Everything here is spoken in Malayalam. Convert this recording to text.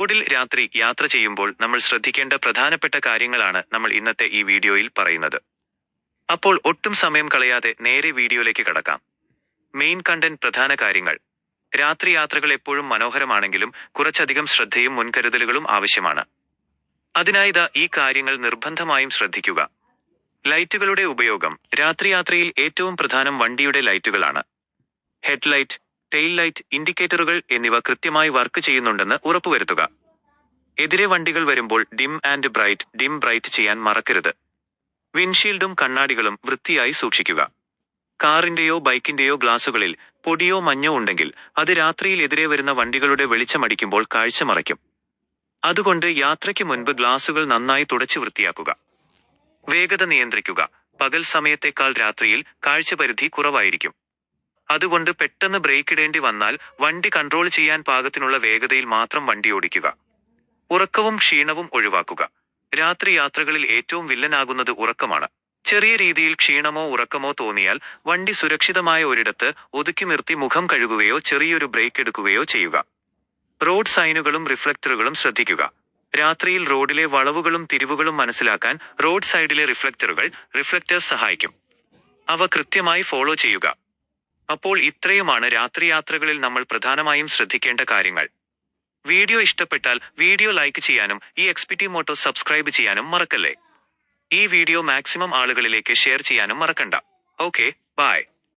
റോഡിൽ രാത്രി യാത്ര ചെയ്യുമ്പോൾ നമ്മൾ ശ്രദ്ധിക്കേണ്ട പ്രധാനപ്പെട്ട കാര്യങ്ങളാണ് നമ്മൾ ഇന്നത്തെ ഈ വീഡിയോയിൽ പറയുന്നത്. അപ്പോൾ ഒട്ടും സമയം കളയാതെ നേരെ വീഡിയോയിലേക്ക് കടക്കാം. Main content. പ്രധാന കാര്യങ്ങൾ. രാത്രി യാത്രകൾ എപ്പോഴും മനോഹരമാണെങ്കിലും കുറച്ചധികം ശ്രദ്ധയും മുൻകരുതലുകളും ആവശ്യമാണ്. അതിനായി ഈ കാര്യങ്ങൾ നിർബന്ധമായും ശ്രദ്ധിക്കുക. ലൈറ്റുകളുടെ ഉപയോഗം. രാത്രി യാത്രയിൽ ഏറ്റവും പ്രധാനം വണ്ടിയുടെ ലൈറ്റുകളാണ്. ഹെഡ്ലൈറ്റ്, ടെയിൽ ലൈറ്റ്, ഇൻഡിക്കേറ്ററുകൾ എന്നിവ കൃത്യമായി വർക്ക് ചെയ്യുന്നുണ്ടെന്ന് ഉറപ്പുവരുത്തുക. എതിരെ വണ്ടികൾ വരുമ്പോൾ ഡിം ബ്രൈറ്റ് ചെയ്യാൻ മറക്കരുത്. വിൻഷീൽഡും കണ്ണാടികളും വൃത്തിയായി സൂക്ഷിക്കുക. കാറിന്റെയോ ബൈക്കിന്റെയോ ഗ്ലാസുകളിൽ പൊടിയോ മഞ്ഞോ ഉണ്ടെങ്കിൽ അത് രാത്രിയിൽ എതിരെ വരുന്ന വണ്ടികളുടെ വെളിച്ചമടിക്കുമ്പോൾ കാഴ്ച മറയ്ക്കും. അതുകൊണ്ട് യാത്രയ്ക്ക് മുൻപ് ഗ്ലാസുകൾ നന്നായി തുടച്ചു വൃത്തിയാക്കുക. വേഗത നിയന്ത്രിക്കുക. പകൽ സമയത്തേക്കാൾ രാത്രിയിൽ കാഴ്ചപരിധി കുറവായിരിക്കും. അതുകൊണ്ട് പെട്ടെന്ന് ബ്രേക്ക് ഇടേണ്ടി വന്നാൽ വണ്ടി കൺട്രോൾ ചെയ്യാൻ പാകത്തിനുള്ള വേഗതയിൽ മാത്രം വണ്ടി ഓടിക്കുക. ഉറക്കവും ക്ഷീണവും ഒഴിവാക്കുക. രാത്രി യാത്രകളിൽ ഏറ്റവും വില്ലനാകുന്നത് ഉറക്കമാണ്. ചെറിയ രീതിയിൽ ക്ഷീണമോ ഉറക്കമോ തോന്നിയാൽ വണ്ടി സുരക്ഷിതമായ ഒരിടത്ത് ഒതുക്കി നിർത്തി മുഖം കഴുകുകയോ ചെറിയൊരു ബ്രേക്ക് എടുക്കുകയോ ചെയ്യുക. റോഡ് സൈനുകളും റിഫ്ലക്ടറുകളും ശ്രദ്ധിക്കുക. രാത്രിയിൽ റോഡിലെ വളവുകളും തിരിവുകളും മനസ്സിലാക്കാൻ റോഡ് സൈഡിലെ റിഫ്ലക്ടേഴ്സ് സഹായിക്കും. അവ കൃത്യമായി ഫോളോ ചെയ്യുക. അപ്പോൾ ഇത്രയുമാണ് രാത്രി യാത്രകളിൽ നമ്മൾ പ്രധാനമായും ശ്രദ്ധിക്കേണ്ട കാര്യങ്ങൾ. വീഡിയോ ഇഷ്ടപ്പെട്ടാൽ വീഡിയോ ലൈക്ക് ചെയ്യാനും ഈ എക്സ്പീറ്റീവ് മോട്ടോസ് സബ്സ്ക്രൈബ് ചെയ്യാനും മറക്കല്ലേ. ഈ വീഡിയോ മാക്സിമം ആളുകളിലേക്ക് ഷെയർ ചെയ്യാനും മറക്കണ്ട. Okay, by.